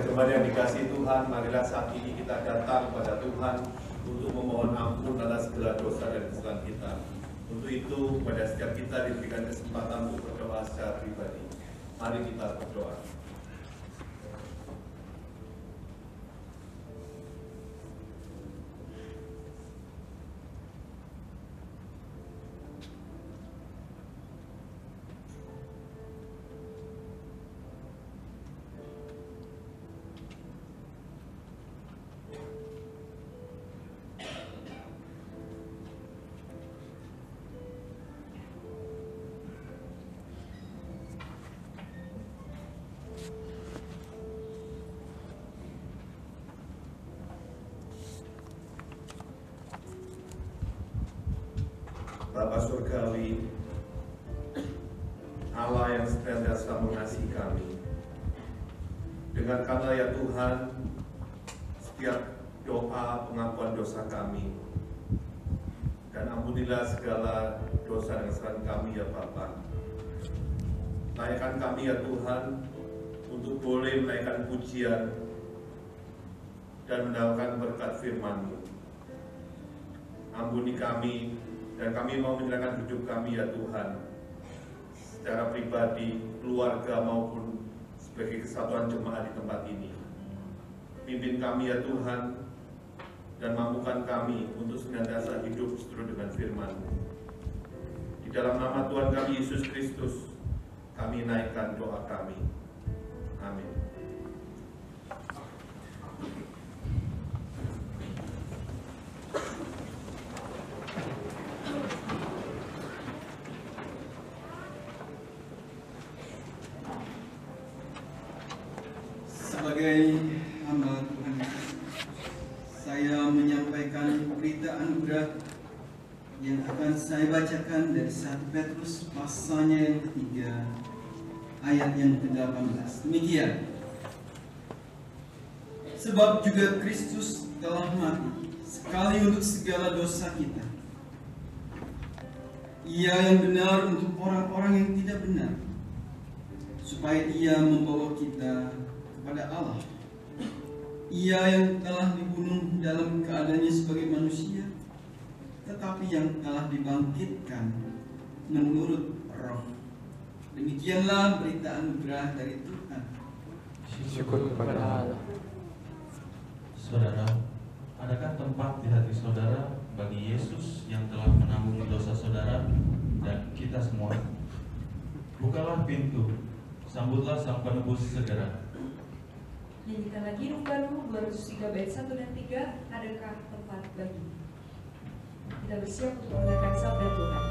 jemaat yang dikasihi Tuhan, marilah saat ini kita datang kepada Tuhan untuk memohon ampun atas segala dosa dan kesalahan kita. Untuk itu, kepada setiap kita diberikan kesempatan untuk berdoa secara pribadi. Mari kita berdoa. Bapa Surgawi, Allah yang senantiasa mengasihi kami, dengarkanlah ya Tuhan setiap doa pengakuan dosa kami, dan ampunilah segala dosa dan kesalahan kami ya Bapa. Naikkan kami ya Tuhan untuk boleh menaikkan pujian dan mendapat berkat firman-Mu. Ampuni kami, dan kami mau menyerahkan hidup kami ya Tuhan, secara pribadi, keluarga maupun sebagai kesatuan jemaat di tempat ini. Pimpin kami ya Tuhan, dan mampukan kami untuk senantiasa hidup seturut dengan firman-Mu. Di dalam nama Tuhan kami Yesus Kristus, kami naikkan doa kami. Amin. Sebagai hamba Tuhan, saya menyampaikan berita anugerah yang akan saya bacakan dari 1 Petrus pasalnya yang ketiga, ayat yang ke-18. Demikian. Sebab juga Kristus telah mati sekali untuk segala dosa kita. Ia yang benar untuk orang-orang yang tidak benar, supaya Ia membawa kita kepada Allah. Ia yang telah dibunuh dalam keadaannya sebagai manusia, tetapi yang telah dibangkitkan menurut Roh. Demikianlah berita anugerah dari Tuhan. Syukur kepada Allah. Saudara, adakah tempat di hati saudara bagi Yesus yang telah menanggung dosa saudara dan kita semua? Bukalah pintu, sambutlah Sang Penebus segera. Nyanyikan lagi Rukbanu 203 bait 1 dan 3, adakah tempat bagi? Kita bersiap untuk mendengarkan sabda Tuhan.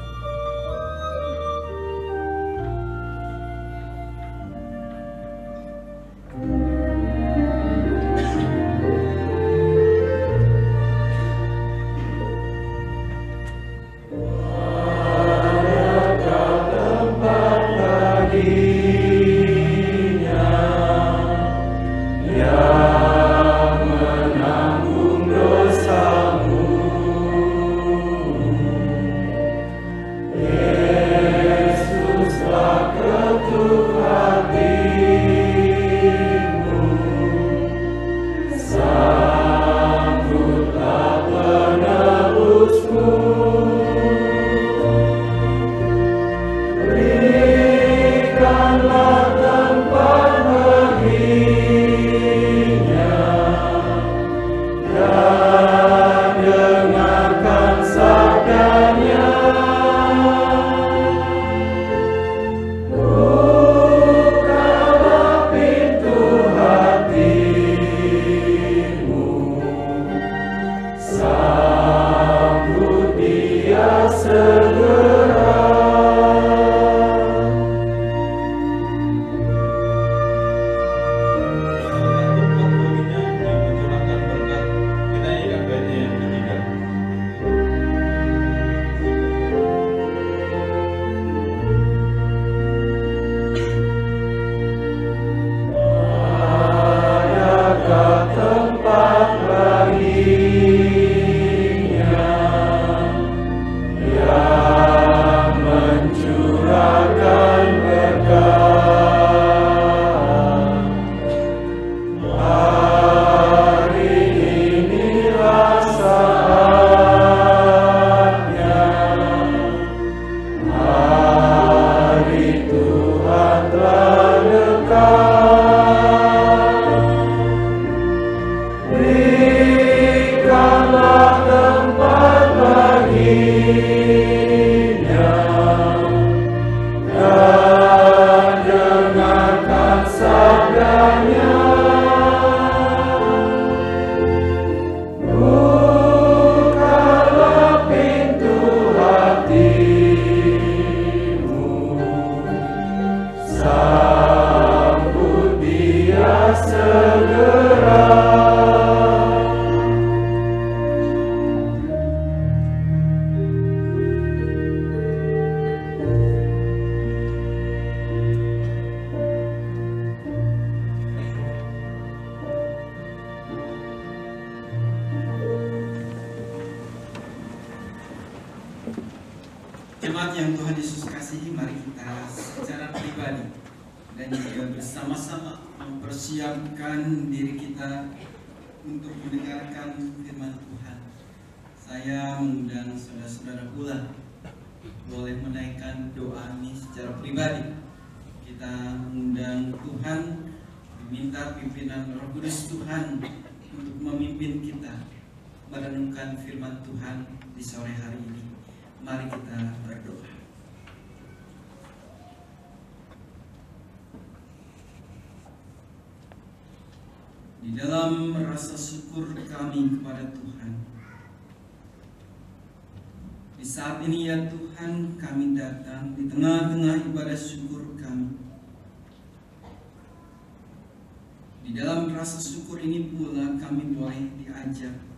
Jemaat yang Tuhan Yesus kasihi, mari kita secara pribadi dan juga bersama-sama mempersiapkan diri kita untuk mendengarkan firman Tuhan. Saya mengundang saudara-saudara pula boleh menaikkan doa ini secara pribadi. Kita mengundang Tuhan, meminta pimpinan Roh Kudus Tuhan untuk memimpin kita merenungkan firman Tuhan di sore hari ini. Mari kita berdoa. Di dalam rasa syukur kami kepada Tuhan, di saat ini ya Tuhan, kami datang di tengah-tengah ibadah syukur kami. Di dalam rasa syukur ini pula kami boleh diajak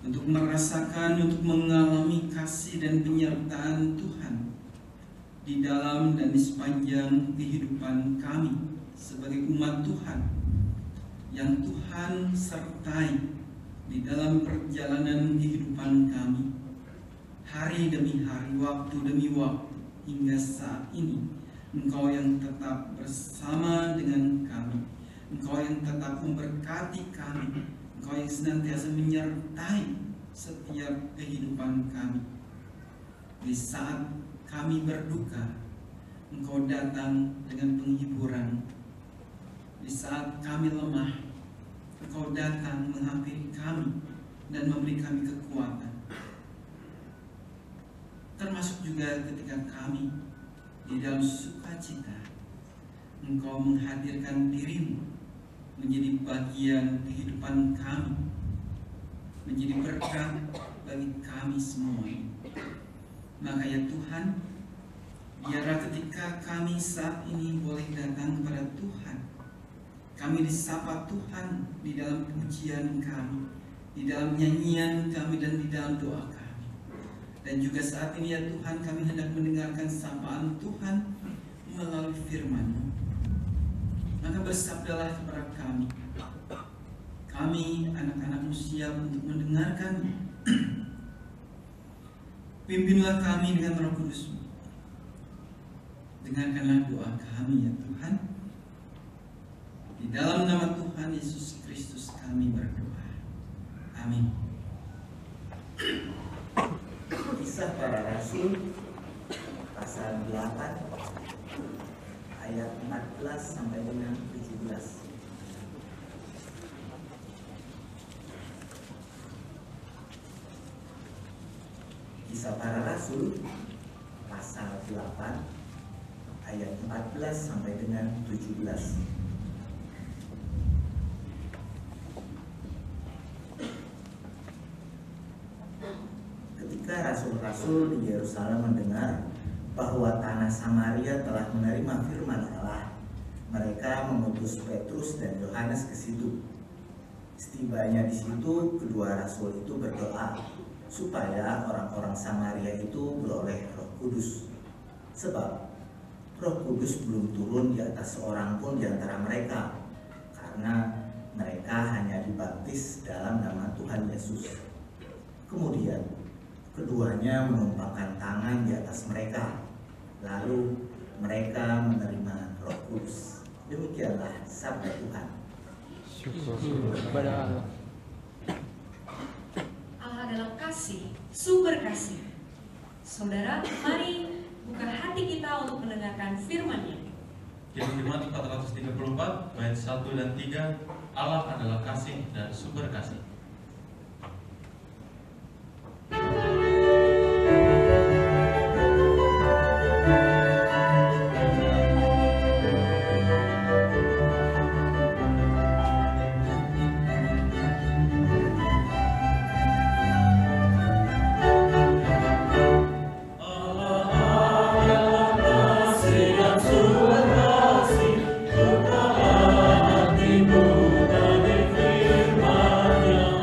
untuk merasakan, untuk mengalami kasih dan penyertaan Tuhan di dalam dan di sepanjang kehidupan kami sebagai umat Tuhan yang Tuhan sertai di dalam perjalanan kehidupan kami hari demi hari, waktu demi waktu, hingga saat ini. Engkau yang tetap bersama dengan kami, Engkau yang tetap memberkati kami, Engkau yang senantiasa menyertai setiap kehidupan kami. Di saat kami berduka, Engkau datang dengan penghiburan. Di saat kami lemah, Engkau datang menghampiri kami dan memberi kami kekuatan. Termasuk juga ketika kami di dalam sukacita, Engkau menghadirkan dirimu menjadi bagian kehidupan kami, menjadi berkat bagi kami semua. Maka ya Tuhan, biarlah ketika kami saat ini boleh datang kepada Tuhan, kami disapa Tuhan di dalam pujian kami, di dalam nyanyian kami, dan di dalam doa kami. Dan juga saat ini ya Tuhan, kami hendak mendengarkan sapaan Tuhan melalui firman-Mu. Maka bersabdalah kepada kami. Kami anak-anak-Mu siap untuk mendengarkan. Pimpinlah kami dengan Roh Kudus-Mu. Dengarkanlah doa kami ya Tuhan. Di dalam nama Tuhan Yesus Kristus kami berdoa. Amin. Kisah Para Rasul pasal 8 ayat 14 sampai dengan 17. Kisah Para Rasul pasal 8 ayat 14 sampai dengan 17. Ketika rasul-rasul di Yerusalem mendengar bahwa tanah Samaria telah menerima firman Allah, mereka mengutus Petrus dan Yohanes ke situ. Setibanya di situ, kedua rasul itu berdoa supaya orang-orang Samaria itu beroleh Roh Kudus. Sebab Roh Kudus belum turun di atas seorang pun di antara mereka, karena mereka hanya dibaptis dalam nama Tuhan Yesus. Kemudian keduanya menumpangkan tangan di atas mereka, lalu mereka menerima Roh Kudus. Demikianlah sabda Tuhan. Syukur kepada Allah. Allah adalah kasih, sumber kasih. Saudara, mari buka hati kita untuk mendengarkan firman-Nya. Kiriman 434 ayat 1 dan 3. Allah adalah kasih dan sumber kasih. Bukalah hatimu dari firman-Nya.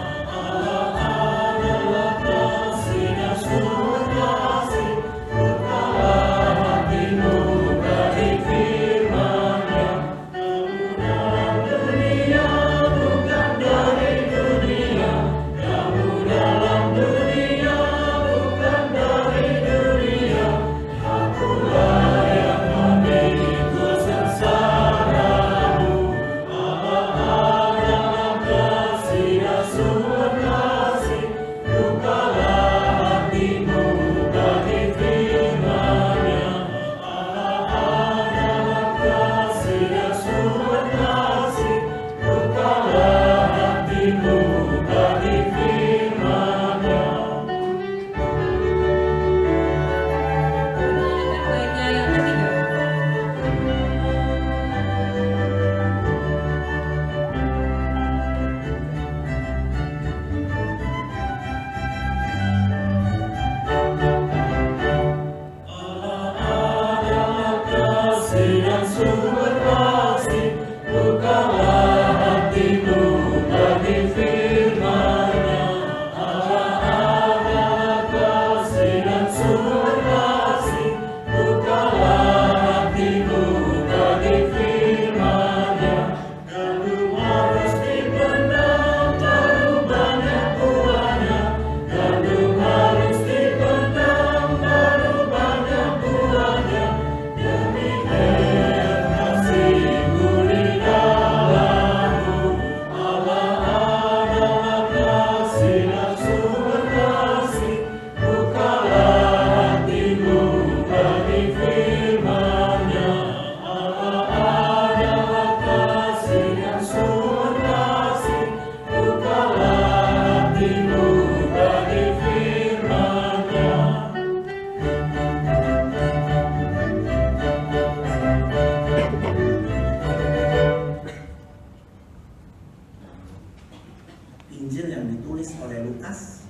Injil yang ditulis oleh Lukas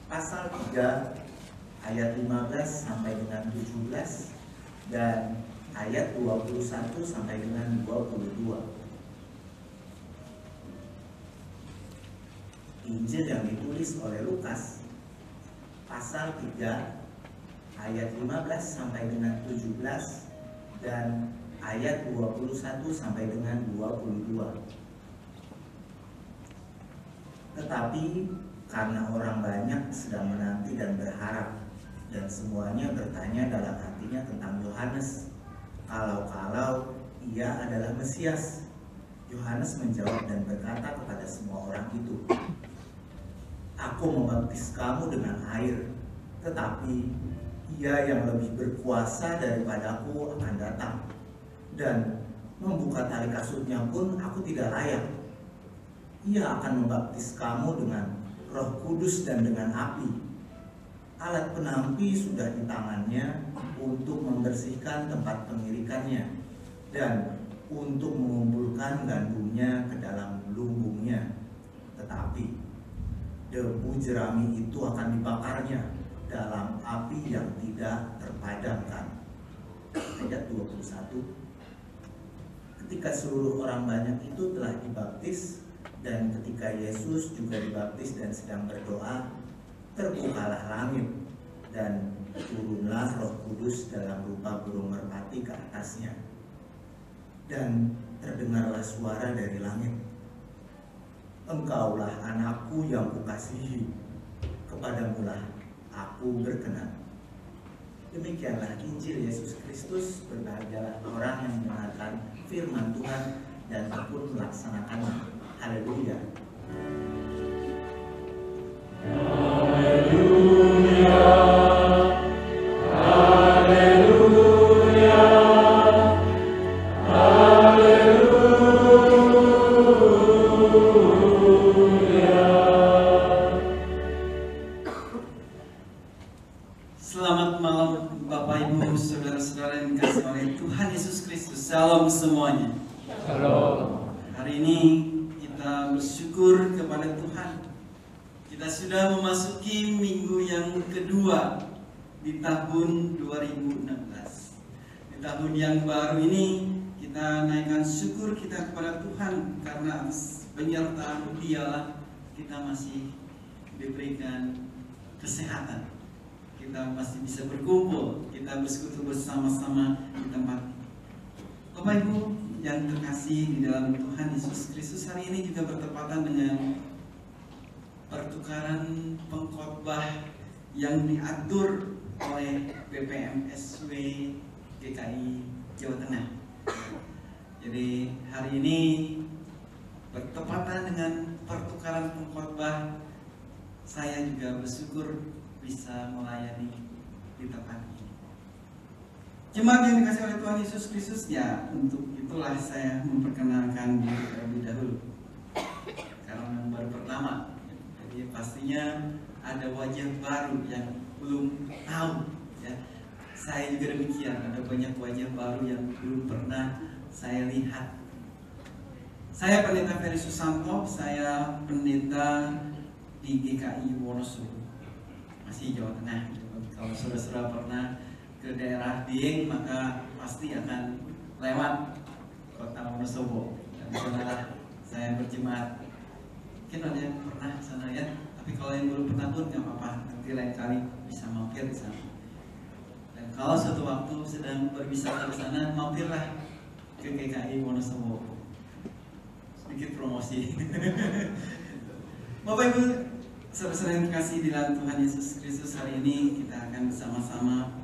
pasal 3 ayat 15 sampai dengan 17 dan ayat 21 sampai dengan 22. Injil yang ditulis oleh Lukas pasal 3 ayat 15 sampai dengan 17 dan ayat 21 sampai dengan 22. Tetapi karena orang banyak sedang menanti dan berharap, dan semuanya bertanya dalam hatinya tentang Yohanes, kalau ia adalah Mesias. Yohanes menjawab dan berkata kepada semua orang itu, "Aku membaptis kamu dengan air, tetapi ia yang lebih berkuasa daripadaku akan datang, dan membuka tali kasutnya pun aku tidak layak. Ia akan membaptis kamu dengan Roh Kudus dan dengan api. Alat penampi sudah di tangannya untuk membersihkan tempat pengirikannya dan untuk mengumpulkan gandumnya ke dalam lumbungnya. Tetapi debu jerami itu akan dibakarnya dalam api yang tidak terpadamkan." Ayat 21. Ketika seluruh orang banyak itu telah dibaptis, dan ketika Yesus juga dibaptis dan sedang berdoa, terbukalah langit dan turunlah Roh Kudus dalam rupa burung merpati ke atasnya. Dan terdengarlah suara dari langit, "Engkaulah anakku yang kukasihi, kepadamulah aku berkenan." Demikianlah Injil Yesus Kristus. Berbahagialah orang yang mendengarkan firman Tuhan dan tekun melaksanakannya. Haleluya. Haleluya. Haleluya. Haleluya. Selamat malam Bapak Ibu, saudara-saudara yang dikasihi oleh Tuhan Yesus Kristus. Salam semuanya. Halo. Hari ini kita bersyukur kepada Tuhan. Kita sudah memasuki minggu yang kedua di tahun 2016. Di tahun yang baru ini kita naikkan syukur kita kepada Tuhan karena atas penyertaan Dialah kita masih diberikan kesehatan. Kita masih bisa berkumpul, kita bersekutu bersama-sama di tempat ini. Bapak Ibu yang terkasih di dalam Tuhan Yesus Kristus, hari ini juga bertepatan dengan pertukaran pengkhotbah yang diatur oleh BPMSW GKI Jawa Tengah. Jadi hari ini bertepatan dengan pertukaran pengkhotbah, saya juga bersyukur bisa melayani di tempat ini. Jemaat yang dikasih oleh Tuhan Yesus Kristus, ya untuk itulah saya memperkenalkan diri terlebih dahulu. Karena yang baru pertama, jadi pastinya ada wajah baru yang belum tahu. Ya, saya juga demikian, ada banyak wajah baru yang belum pernah saya lihat. Saya Pendeta Ferry Susanto, saya pendeta di GKI Wonosobo, masih Jawa Tengah. Kalau saudara-saudara pernah ke daerah Dieng, maka pasti akan lewat kota Wonosobo. Dan saudara, saya berjemaat. Mungkin ada yang pernah sana ya, tapi kalau yang belum pernah pun nggak apa-apa, nanti lain kali bisa mampir di sana. Dan kalau suatu waktu sedang berwisata di sana, mampirlah ke GKI Wonosobo. Sedikit promosi. Bapak Ibu, saudara-saudara yang terkasih di dalam Tuhan Yesus Kristus, hari ini kita akan bersama-sama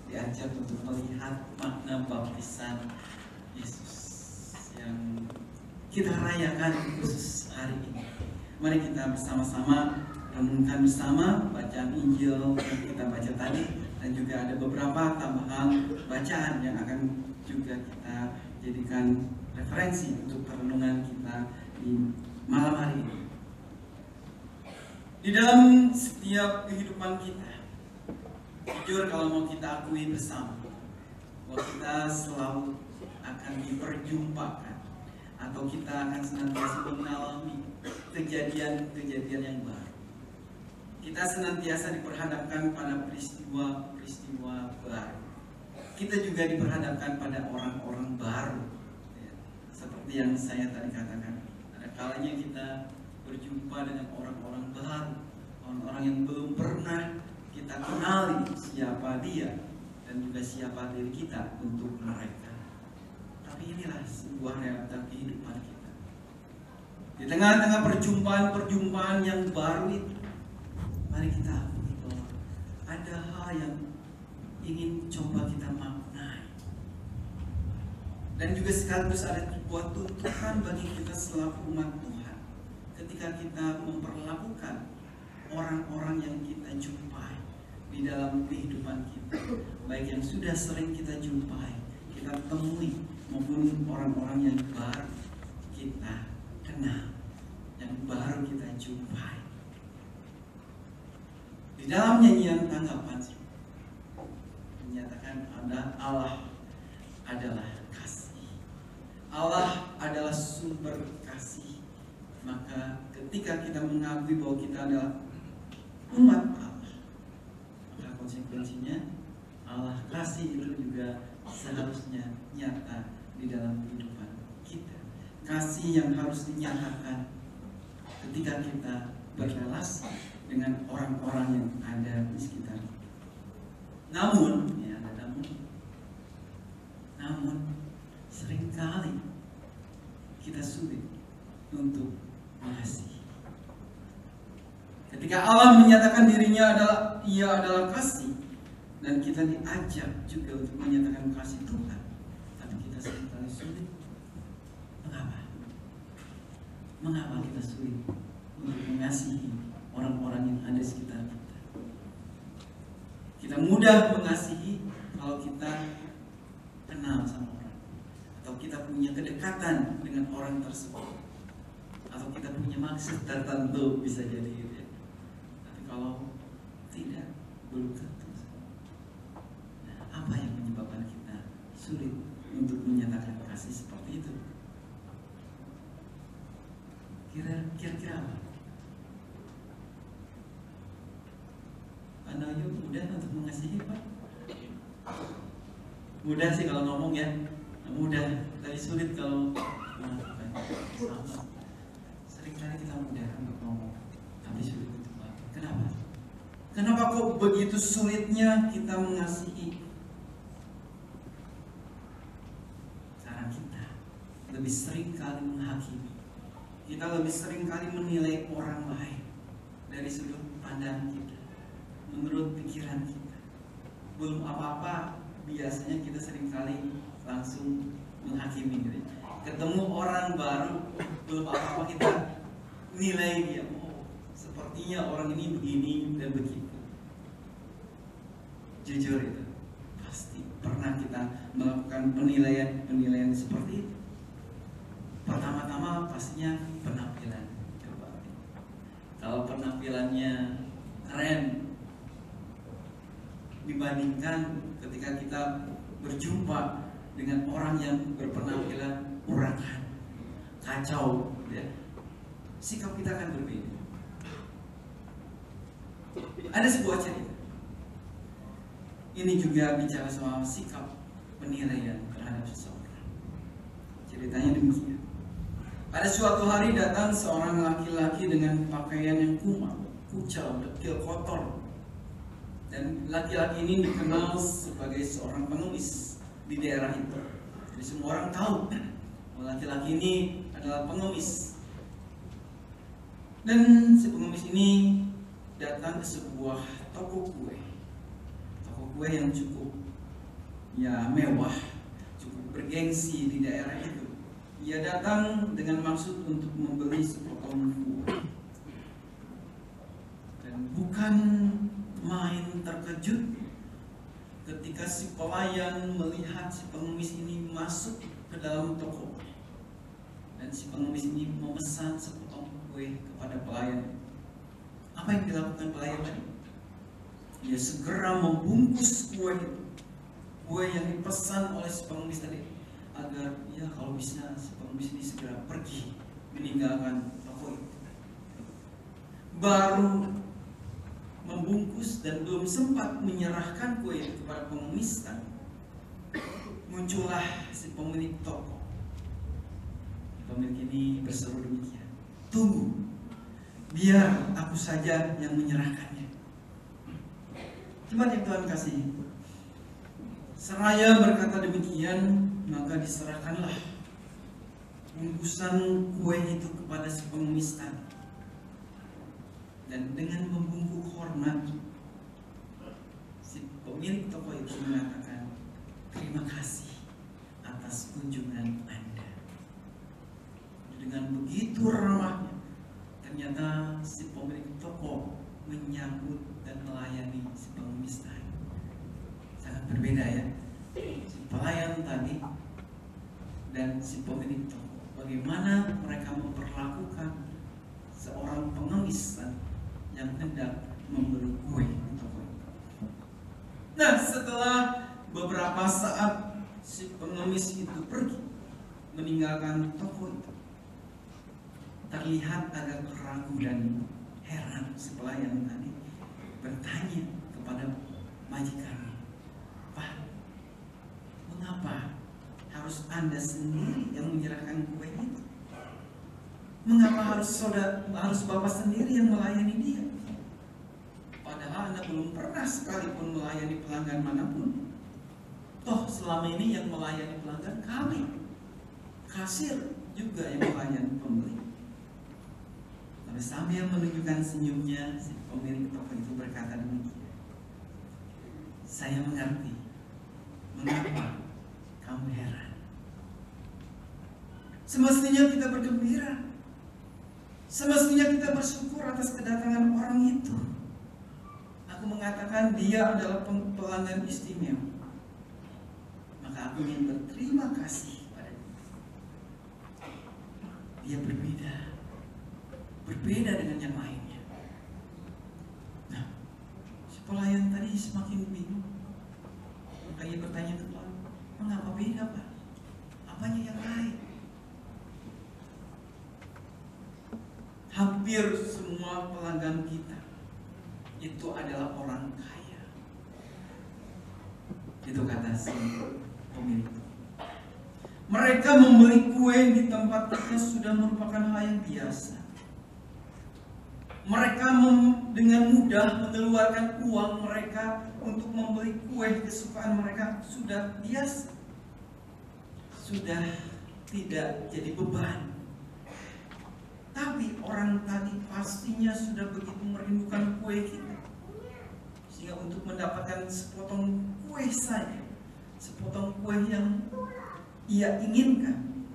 diajak untuk melihat makna baptisan Yesus yang kita rayakan khusus hari ini. Mari kita bersama-sama renungkan bersama bacaan Injil yang kita baca tadi, dan juga ada beberapa tambahan bacaan yang akan juga kita jadikan referensi untuk perenungan kita di malam hari ini. Di dalam setiap kehidupan kita, jujur kalau mau kita akui bersama, bahwa kita selalu akan diperjumpakan atau kita akan senantiasa mengalami kejadian yang baru. Kita senantiasa diperhadapkan pada peristiwa-peristiwa baru. Kita juga diperhadapkan pada orang-orang baru. Ya, seperti yang saya tadi katakan, ada kalanya kita berjumpa dengan orang-orang baru, orang-orang yang belum pernah kita kenali siapa dia dan juga siapa diri kita untuk mereka. Tapi inilah sebuah realita kehidupan kita. Di tengah-tengah perjumpaan-perjumpaan yang baru itu, mari kita akui bahwa ada hal yang ingin coba kita maknai. Dan juga sekaligus ada sebuah tuntutan bagi kita selaku umat Tuhan ketika kita memperlakukan orang-orang yang kita jumpai di dalam kehidupan kita, baik yang sudah sering kita jumpai, kita temui, maupun orang-orang yang baru kita kenal, yang baru kita jumpai. Di dalam nyanyian tanggapan menyatakan ada Allah adalah kasih. Allah adalah sumber kasih. Maka ketika kita mengakui bahwa kita adalah umat Allah, maka konsekuensinya Allah kasih itu juga seharusnya nyata di dalam kehidupan kita. Kasih yang harus dinyatakan ketika kita berrelasi dengan orang-orang yang ada di sekitar. Namun, ya ada namun seringkali kita sulit untuk mengasihi. Ketika Allah menyatakan dirinya Ia adalah kasih, dan kita diajak juga untuk menyatakan kasih Tuhan, tapi kita seringkali sulit. Mengapa kita sulit untuk mengasihi orang-orang yang ada di sekitar kita? Kita mudah mengasihi kalau kita kenal sama orang, atau kita punya kedekatan dengan orang tersebut, atau kita punya maksud tertentu, bisa jadi gitu ya. Tapi kalau tidak, belum tentu. Nah, apa yang menyebabkan kita sulit untuk menyatakan kasih seperti itu? Kira-kira apa? Anda mudah untuk mengasihi, Pak? Mudah sih kalau ngomong ya, mudah. Tapi sulit kalau melakukan. Sama. Seringkali kita mudah untuk ngomong, tapi sulit untuk melakukan. Kenapa? Kenapa kok begitu sulitnya kita mengasihi? Karena kita lebih sering kali menghakimi. Kita lebih sering kali menilai orang lain dari sudut pandang kita, menurut pikiran kita. Belum apa-apa, biasanya kita sering kali langsung menghakimi gitu. Ketemu orang baru, belum apa-apa kita nilai dia. Oh, sepertinya orang ini begini dan begitu. Jujur itu, pasti pernah kita melakukan penilaian seperti itu. Pertama-tama pastinya penampilan. Coba, kalau penampilannya keren dibandingkan ketika kita berjumpa dengan orang yang berpenampilan urakan, kacau, ya, sikap kita akan berbeda. Ada sebuah cerita. Ini juga bicara soal sikap penilaian terhadap seseorang. Ceritanya demikian. Pada suatu hari datang seorang laki-laki dengan pakaian yang kucel, dekil, kotor. Dan laki-laki ini dikenal sebagai seorang pengemis di daerah itu. Jadi semua orang tahu bahwa laki-laki ini adalah pengemis. Dan si pengemis ini datang ke sebuah toko kue. Toko kue yang cukup mewah, cukup bergengsi di daerah itu. Ia datang dengan maksud untuk membeli sepotong kue. Dan bukan main terkejut ketika si pelayan melihat si pengemis ini masuk ke dalam toko. Dan si pengemis ini memesan sepotong kue kepada pelayan. Apa yang dilakukan pelayan tadi? Ia segera membungkus kue itu, kue yang dipesan oleh si pengemis tadi, agar ya kalau bisa si pengemis ini segera pergi meninggalkan toko itu. baru membungkus dan belum sempat menyerahkan kue itu kepada pengemis tadi, muncullah si pemilik toko. Pemilik ini berseru demikian, "Tunggu, biar aku saja yang menyerahkannya." Jemaat yang Tuhan kasihi, seraya berkata demikian, maka diserahkanlah bungkusan kue itu kepada si pengemis tadi. Dan dengan membungkuk hormat, si pemilik toko itu mengatakan, "Terima kasih atas kunjungan Anda." Dengan begitu ramahnya, ternyata si pemilik toko menyambut dan melayani si pengemis tadi. Sangat berbeda ya, si pelayan tadi dan si pemilik toko. Bagaimana mereka memperlakukan seorang pengemis yang hendak membeli kue di toko itu. Nah, setelah beberapa saat si pengemis itu pergi meninggalkan toko itu, terlihat agak ragu dan heran si pelayan tadi bertanya kepada majikannya, "Pak, mengapa harus Anda sendiri yang menyerahkan kue itu? Mengapa harus Bapak sendiri yang melayani dia? Padahal Anda belum pernah sekalipun melayani pelanggan manapun. Toh selama ini yang melayani pelanggan kami, kasir juga yang melayani pembeli." Lalu sambil menunjukkan senyumnya, si pemilik toko itu berkata demikian, "Saya mengerti mengapa kamu heran. Semestinya kita bergembira. Semestinya kita bersyukur atas kedatangan orang itu. Aku mengatakan dia adalah pelanggan istimewa. Maka aku ingin berterima kasih pada dia. Dia berbeda dengan yang lainnya." Nah, si pelayan tadi semakin bingung. Maka ia bertanya ke Tuhan, "Mengapa beda, Pak? Apanya yang lain?" Hampir semua pelanggan kita itu adalah orang kaya. Itu kata si pemilik. Mereka membeli kue di tempat kita sudah merupakan hal yang biasa. Mereka dengan mudah mengeluarkan uang mereka untuk membeli kue kesukaan mereka sudah biasa. Sudah tidak jadi beban. Tapi orang tadi pastinya sudah begitu merindukan kue kita, sehingga untuk mendapatkan sepotong kue saja, sepotong kue yang ia inginkan,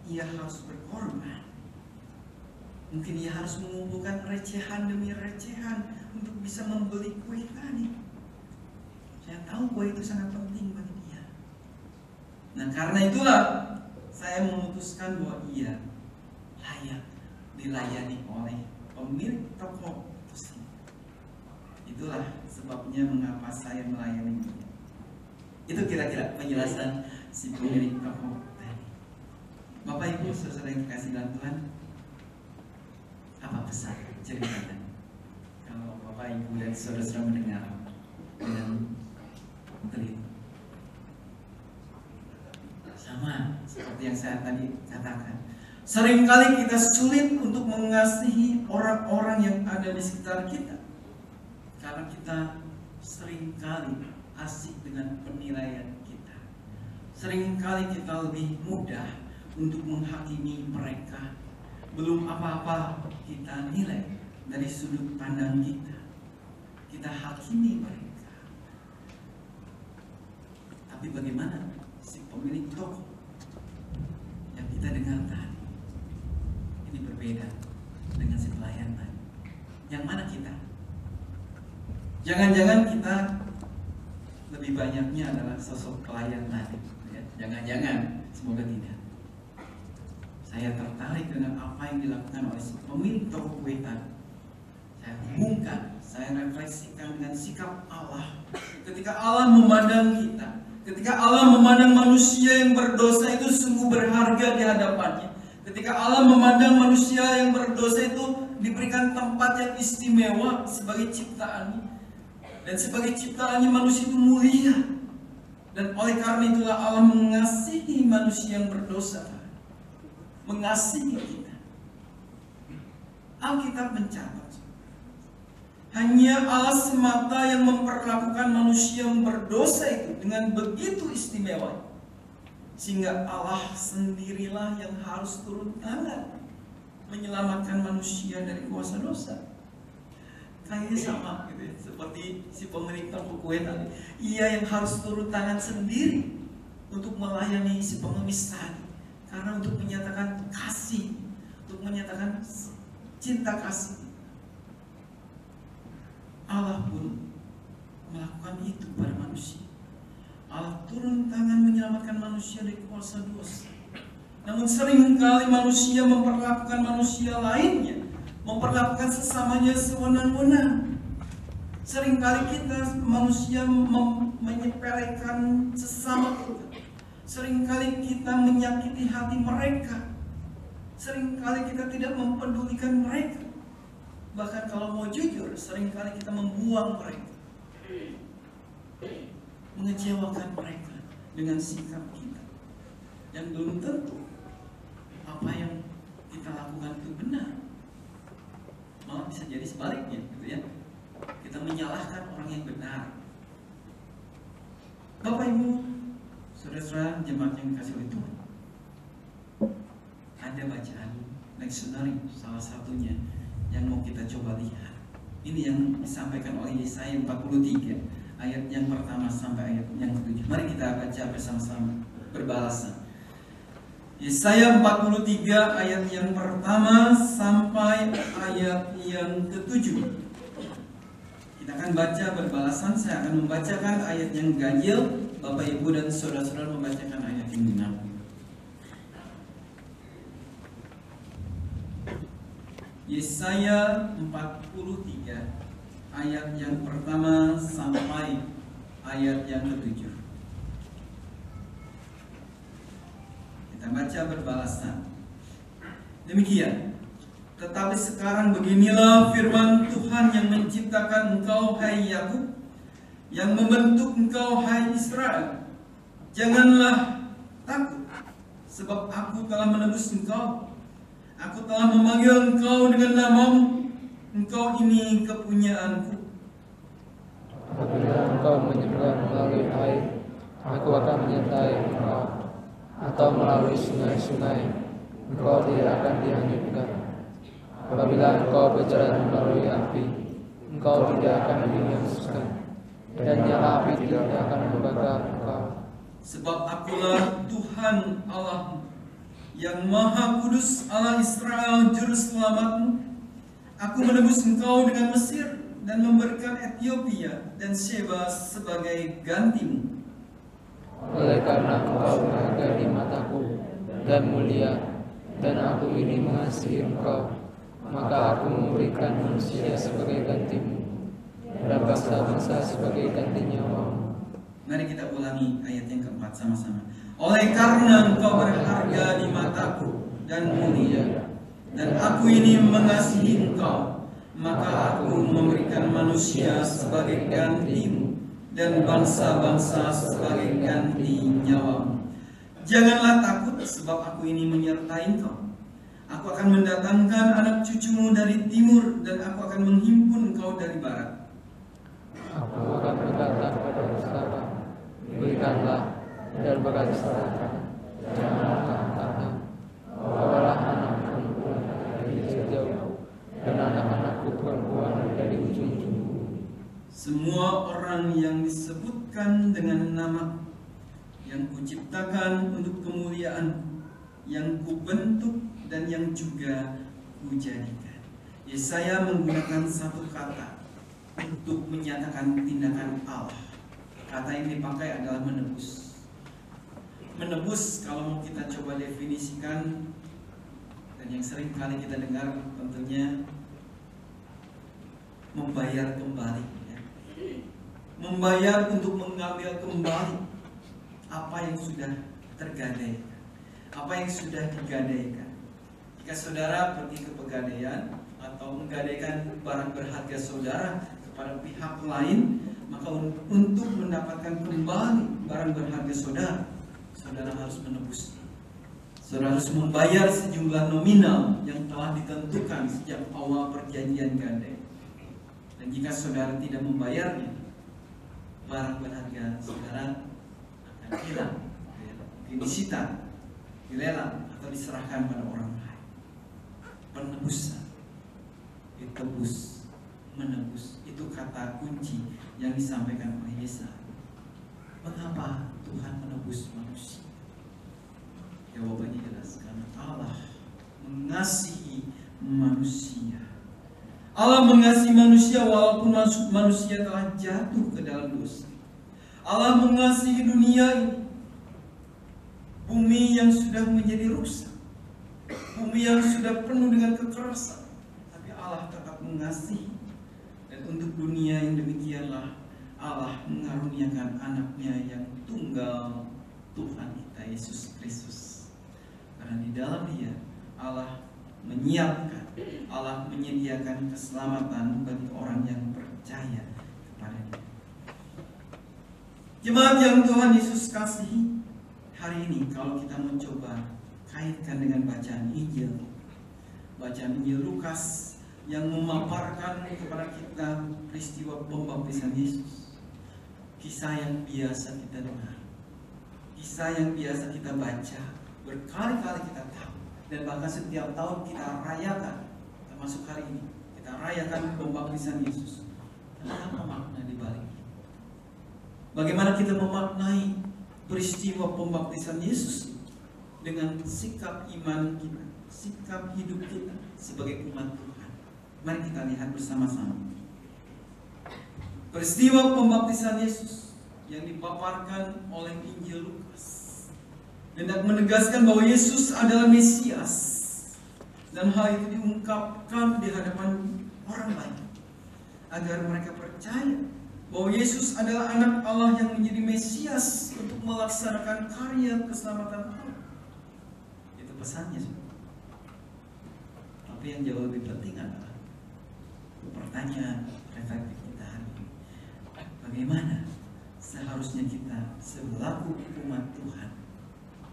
ia harus berkorban. Mungkin ia harus mengumpulkan recehan demi recehan untuk bisa membeli kue tadi. Saya tahu kue itu sangat penting bagi dia. Nah, karena itulah saya memutuskan bahwa ia layak dilayani oleh pemilik toko itu. Itulah sebabnya mengapa saya melayani dia. Itu kira-kira penjelasan si pemilik toko tadi. Bapak Ibu saudara yang dikasihi dalam Tuhan, apa pesan ceritakan? Kalau Bapak Ibu dan saudara-saudara mendengar dengan teliti, sama seperti yang saya tadi katakan, seringkali kita sulit untuk mengasihi orang-orang yang ada di sekitar kita karena kita seringkali asik dengan penilaian kita. Seringkali kita lebih mudah untuk menghakimi mereka. Belum apa-apa kita nilai dari sudut pandang kita. Kita hakimi mereka. Tapi bagaimana si pemilik toko yang kita dengar tadi? Ini berbeda dengan si pelayan tadi. Yang mana kita? Jangan-jangan kita lebih banyaknya adalah sosok pelayan tadi, ya? Jangan-jangan, semoga tidak. Saya tertarik dengan apa yang dilakukan oleh si pemilik toko kue tadi. Saya hubungkan, saya refleksikan dengan sikap Allah. Ketika Allah memandang kita, ketika Allah memandang manusia yang berdosa itu sungguh berharga di hadapannya. Ketika Allah memandang manusia yang berdosa itu diberikan tempat yang istimewa sebagai ciptaannya. Dan sebagai ciptaannya manusia itu mulia. Dan oleh karena itulah Allah mengasihi manusia yang berdosa. Mengasihi kita. Alkitab mencatat, hanya Allah semata yang memperlakukan manusia yang berdosa itu dengan begitu istimewa. Sehingga Allah sendirilah yang harus turun tangan menyelamatkan manusia dari kuasa dosa. Kayaknya sama gitu ya, seperti si pemilik toko kue tadi. Ia yang harus turun tangan sendiri untuk melayani si pengemis tadi. Karena untuk menyatakan kasih, untuk menyatakan cinta kasih. Allah pun melakukan itu pada manusia. Allah turun tangan menyelamatkan manusia dari kuasa dosa. Namun seringkali manusia memperlakukan manusia lainnya, memperlakukan sesamanya sewenang-wenang. Seringkali kita manusia menyepelekan sesama kita. Seringkali kita menyakiti hati mereka. Seringkali kita tidak mempedulikan mereka. Bahkan kalau mau jujur, seringkali kita membuang mereka, mengecewakan mereka dengan sikap kita. Dan belum tentu apa yang kita lakukan itu benar. Malah bisa jadi sebaliknya, gitu ya. Kita menyalahkan orang yang benar. Bapak Ibu, saudara-saudara jemaat yang dikasihi oleh Tuhan, ada bacaan leksionari salah satunya yang mau kita coba lihat. Ini yang disampaikan oleh Yesaya 43 ayat yang pertama sampai ayat yang ke-7. Mari kita baca bersama-sama berbalasan. Yesaya 43 ayat yang pertama sampai ayat yang ke-7. Kita akan baca berbalasan. Saya akan membacakan ayat yang ganjil, Bapak Ibu dan saudara-saudara membacakan ayat yang genap. Yesaya 43 ayat yang pertama sampai ayat yang ke-7. Kita baca berbalasan. Demikian. Tetapi sekarang beginilah firman Tuhan yang menciptakan engkau hai Yakub, yang membentuk engkau hai Israel. Janganlah takut, sebab aku telah menebus engkau. Aku telah memanggil engkau dengan namamu. Engkau ini kepunyaanku. Apabila engkau menyeberang melalui air, aku akan menyertai engkau. Atau melalui sungai-sungai, engkau tidak akan dihanyutkan. Apabila engkau berjalan melalui api, engkau tidak akan dihanguskan, dan nyala api tidak akan membakar engkau. Sebab akulah Tuhan Allahmu, yang Maha Kudus, Allah Israel, Juru Selamatmu. Aku menebus engkau dengan Mesir dan memberikan Ethiopia dan Sheba sebagai gantimu. Oleh karena engkau berharga di mataku dan mulia, dan aku ini mengasihi engkau, maka aku memberikan manusia sebagai gantimu dan bangsa-bangsa sebagai ganti nyawamu. Mari kita ulangi ayat yang keempat sama-sama. Oleh karena engkau berharga di mataku dan mulia, dan aku ini mengasihi engkau, maka aku memberikan manusia sebagai gantimu dan bangsa-bangsa sebagai ganti nyawamu. Janganlah takut, sebab aku ini menyertai engkau. Aku akan mendatangkan anak cucumu dari timur, dan aku akan menghimpun engkau dari barat. Aku akan berkata pada pustaka, berikanlah, dan berkata, janganlah takut. Bawalah anak perempuan dari sejauh, dan anak-anakku perempuan dari ujung-ujung bumi. Semua orang yang disebutkan dengan nama, yang kuciptakan untuk kemuliaan, yang kubentuk dan yang juga kujadikan. Yesaya menggunakan satu kata untuk menyatakan tindakan Allah. Kata yang dipakai adalah menebus. Menebus kalau mau kita coba definisikan, dan yang sering kali kita dengar tentunya membayar kembali, ya. Membayar untuk mengambil kembali apa yang sudah tergadaikan, apa yang sudah digadaikan. Jika saudara pergi ke pegadaian atau menggadaikan barang berharga saudara kepada pihak lain, maka untuk mendapatkan kembali barang berharga saudara, saudara harus menebus. Saudara harus membayar sejumlah nominal yang telah ditentukan sejak awal perjanjian gadai. Dan jika saudara tidak membayarnya, barang berharga saudara akan hilang, disita, dilelang, atau diserahkan pada orang lain. Penebusan, ditebus, menebus, itu kata kunci yang disampaikan oleh Yesaya. Mengapa Tuhan menebus manusia? Jawabannya jelas, karena Allah mengasihi manusia. Allah mengasihi manusia walaupun manusia telah jatuh ke dalam dosa. Allah mengasihi dunia ini, bumi yang sudah menjadi rusak, bumi yang sudah penuh dengan kekerasan, tapi Allah tetap mengasihi. Dan untuk dunia yang demikianlah Allah mengaruniakan anaknya yang tunggal, Tuhan kita Yesus Kristus. Karena di dalam Dia Allah menyiapkan, Allah menyediakan keselamatan bagi orang yang percaya kepada Dia. Jemaat yang Tuhan Yesus kasihi, hari ini kalau kita mencoba kaitkan dengan bacaan Injil Lukas yang memaparkan kepada kita peristiwa pembaptisan Yesus, kisah yang biasa kita dengar, kisah yang biasa kita baca, berkali-kali kita tahu, dan bahkan setiap tahun kita rayakan, termasuk hari ini kita rayakan pembaptisan Yesus. Tapi apa makna di balik? Bagaimana kita memaknai peristiwa pembaptisan Yesus dengan sikap iman kita, sikap hidup kita sebagai umat Tuhan? Mari kita lihat bersama-sama peristiwa pembaptisan Yesus yang dipaparkan oleh Injil Lukas, hendak menegaskan bahwa Yesus adalah Mesias, dan hal itu diungkapkan di hadapan orang lain agar mereka percaya bahwa Yesus adalah anak Allah yang menjadi Mesias untuk melaksanakan karya keselamatan Allah. Itu pesannya. Tapi yang jauh lebih penting adalah pertanyaan reflektif kita hari ini. Bagaimana seharusnya kita selaku umat Tuhan,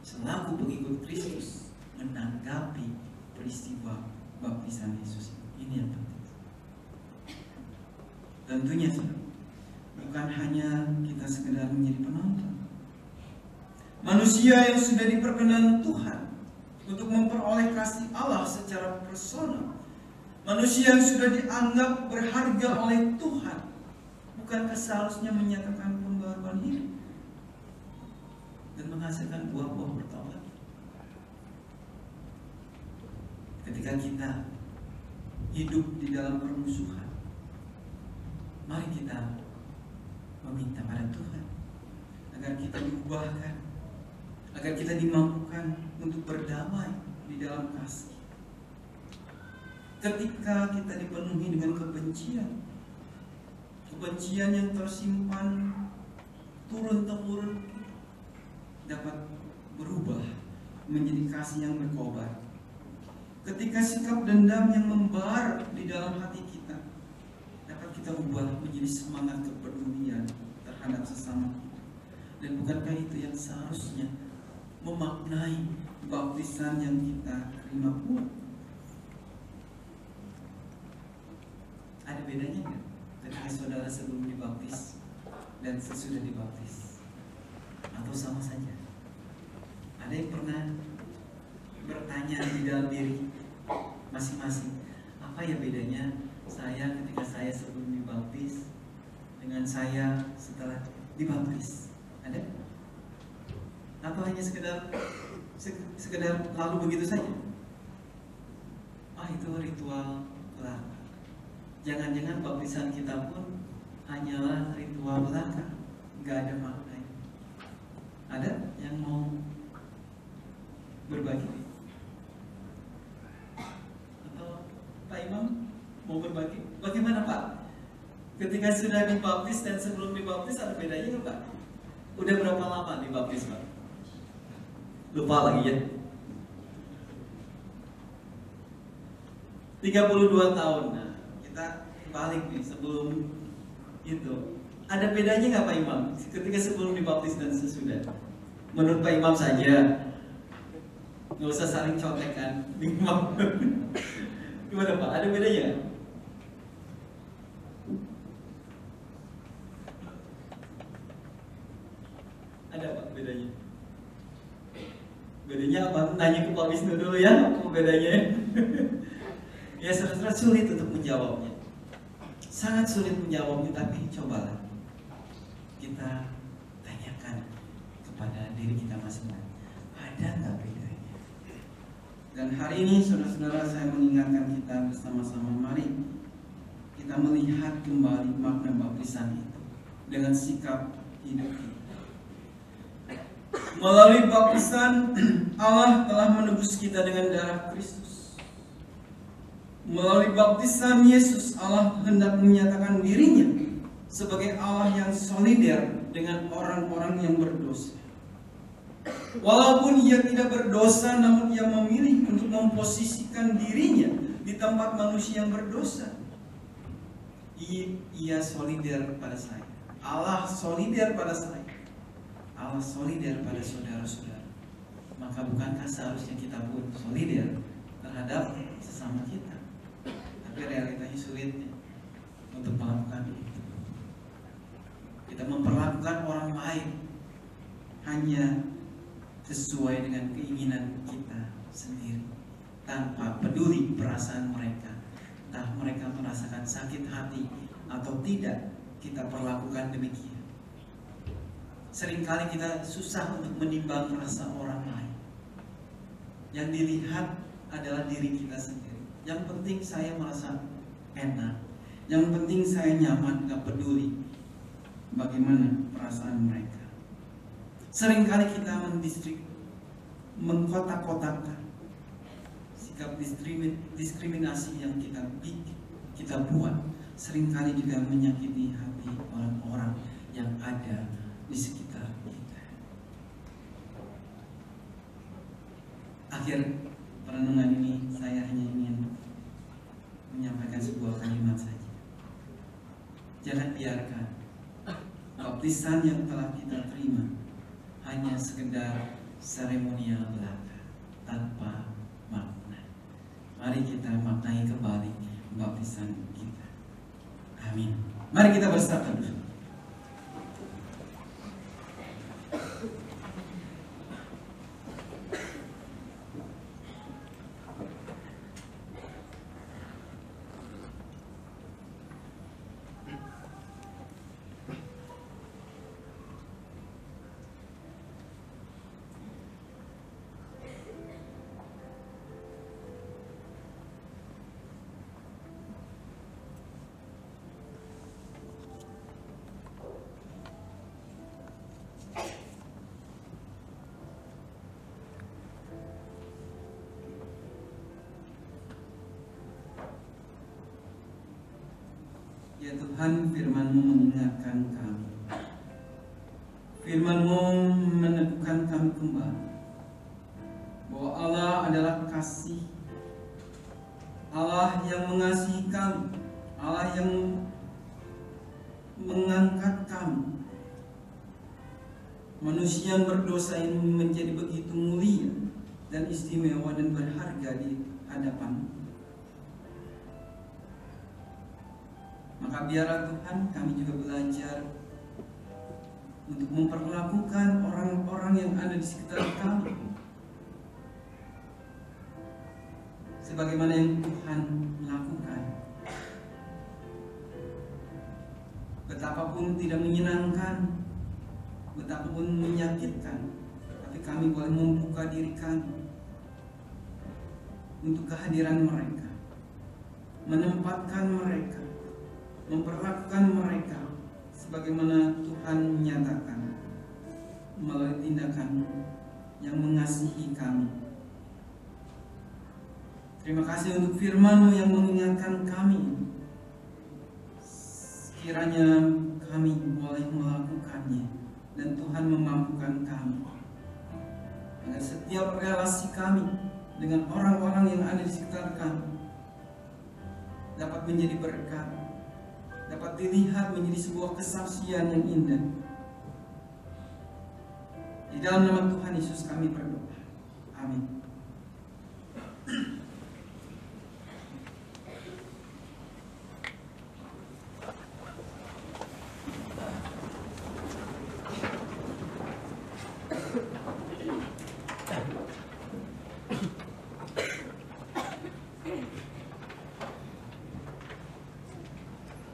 selaku pengikut Kristus, menanggapi peristiwa baptisan Yesus ini yang penting. Tentunya bukan hanya kita sekedar menjadi penonton. Manusia yang sudah diperkenan Tuhan untuk memperoleh kasih Allah secara personal, manusia yang sudah dianggap berharga oleh Tuhan, bukankah seharusnya menyatakan pembaruan hidup dan menghasilkan buah-buah bertobat? Ketika kita hidup di dalam permusuhan, mari kita meminta pada Tuhan agar kita diubahkan, agar kita dimampukan untuk berdamai di dalam kasih. Ketika kita dipenuhi dengan kebencian yang tersimpan turun-temurun, dapat berubah menjadi kasih yang berkobar. Ketika sikap dendam yang membara di dalam hati kita, dapat kita ubah menjadi semangat kepedulian terhadap sesama kita. Dan bukankah itu yang seharusnya memaknai baptisan yang kita terima pula? Ada bedanya nggak ketika saudara sebelum dibaptis dan sesudah dibaptis? Atau sama saja? Ada yang pernah bertanya di dalam diri masing-masing, apa ya bedanya saya ketika saya sebelum dibaptis dengan saya setelah dibaptis? Ada? Atau hanya sekedar lalu begitu saja? Itu ritual belaka. Jangan-jangan baptisan kita pun hanyalah ritual belaka, nggak ada maknanya. Ada yang mau berbagi? Atau Pak Imam mau berbagi? Bagaimana Pak? Ketika sudah dibaptis dan sebelum dibaptis ada bedanya nggak Pak? Udah berapa lama dibaptis Pak? Lupa lagi ya? 32 tahun. Nah, kita balik nih sebelum itu. Ada bedanya nggak Pak Imam? Ketika sebelum dibaptis dan sesudah? Menurut Pak Imam saja. Nggak usah saling contekan. Imam. Gimana Pak? Ada bedanya? Ada Pak bedanya? Bedanya apa? Nanya ke Pak Wisnu dulu ya. Apa bedanya? Ya saudara sulit untuk menjawabnya. Sangat sulit menjawabnya, tapi cobalah kita tanyakan kepada diri kita masing-masing. Ada nggak bedanya? Dan hari ini saudara-saudara, saya mengingatkan kita bersama-sama, mari kita melihat kembali makna baptisan itu dengan sikap hidup kita. Melalui baptisan Allah telah menebus kita dengan darah Kristus. Melalui baptisan Yesus, Allah hendak menyatakan dirinya sebagai Allah yang solider dengan orang-orang yang berdosa. Walaupun ia tidak berdosa, namun ia memilih untuk memposisikan dirinya di tempat manusia yang berdosa. Ia solider pada saya. Allah solider pada saya. Allah solider pada saudara-saudara. Maka bukankah seharusnya kita pun solider terhadap sesama kita? Tapi realitanya sulitnya untuk melakukan itu. Kita memperlakukan orang lain hanya sesuai dengan keinginan kita sendiri, tanpa peduli perasaan mereka. Entah mereka merasakan sakit hati atau tidak, kita perlakukan demikian. Seringkali kita susah untuk menimbang rasa orang lain. Yang dilihat adalah diri kita sendiri. Yang penting saya merasa enak. Yang penting saya nyaman, gak peduli bagaimana perasaan mereka. Seringkali kita mengkotak-kotakkan sikap diskriminasi yang kita buat. Seringkali juga menyakiti hati orang-orang yang ada di sekitar kita. Akhir perenungan ini saya hanya ingin menyampaikan sebuah kalimat saja. Jangan biarkan baptisan yang telah kita terima hanya sekedar seremonial belaka tanpa makna. Mari kita maknai kembali baptisan kita. Amin. Mari kita bersatu dulu. Ya Tuhan, firman-Mu mengingatkan kami. Firman-Mu meneguhkan kami kembali bahwa Allah adalah kasih, Allah yang mengasihi kami, Allah yang mengangkat kami. Manusia yang berdosa ini menjadi begitu mulia dan istimewa dan berharga di hadapan-Mu. Maka biarlah Tuhan kami juga belajar untuk memperlakukan orang-orang yang ada di sekitar kami sebagaimana yang Tuhan lakukan. Betapapun tidak menyenangkan, betapapun menyakitkan, tapi kami boleh membuka diri kami untuk kehadiran mereka, menempatkan mereka, memperlakukan mereka sebagaimana Tuhan menyatakan melalui tindakan yang mengasihi kami. Terima kasih untuk firman-Mu yang mengingatkan kami. Kiranya kami boleh melakukannya dan Tuhan memampukan kami agar setiap relasi kami dengan orang-orang yang ada di sekitar kami dapat menjadi berkat, dapat dilihat menjadi sebuah kesaksian yang indah. Di dalam nama Tuhan Yesus kami berdoa. Amin.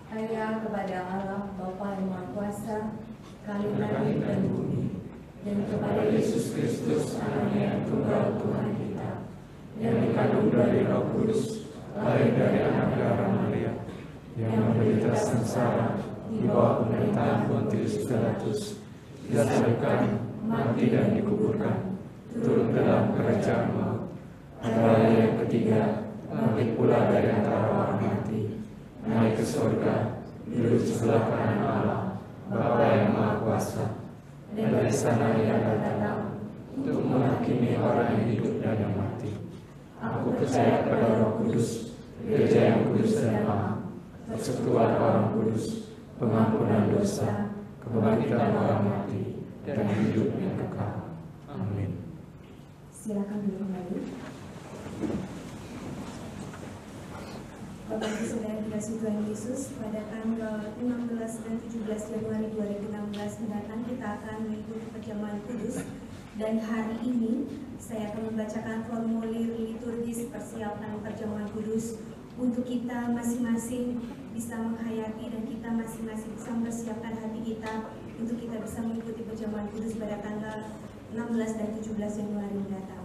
Percaya kepada Allah Bapa yang Maha Kuasa, Kali langit dan bumi, dan kepada Yesus Kristus, Anaknya yang tunggal Tuhan kita, yang dikandung dari Roh Kudus, lahir dari anak darah Maria, yang menderita sengsara di bawah pemerintahan Pontius Pilatus, disalibkan, mati dan dikuburkan, turun ke dalam kerajaan maut. Pada hari yang ketiga, bangkit pula dari antara orang mati, naik ke surga, duduk sebelah kanan Allah, Bapa yang Maha Kuasa, dan dari sana Ia akan datang untuk menghakimi orang yang hidup dan yang mati. Aku percaya kepada Roh Kudus, Gereja yang kudus dan am, persekutuan orang kudus, pengampunan dosa, kebangkitan orang mati, dan hidup yang kekal. Amin. Silakan duduk kembali. Bapak Ibu Saudara dikasih Tuhan Yesus, pada tanggal 16 dan 17 Januari 2016 mendatang kita akan mengikuti perjamuan kudus, dan hari ini saya akan membacakan formulir liturgis persiapan perjamuan kudus untuk kita masing-masing bisa menghayati dan kita masing-masing bisa mempersiapkan hati kita untuk kita bisa mengikuti perjamuan kudus pada tanggal 16 dan 17 Januari mendatang.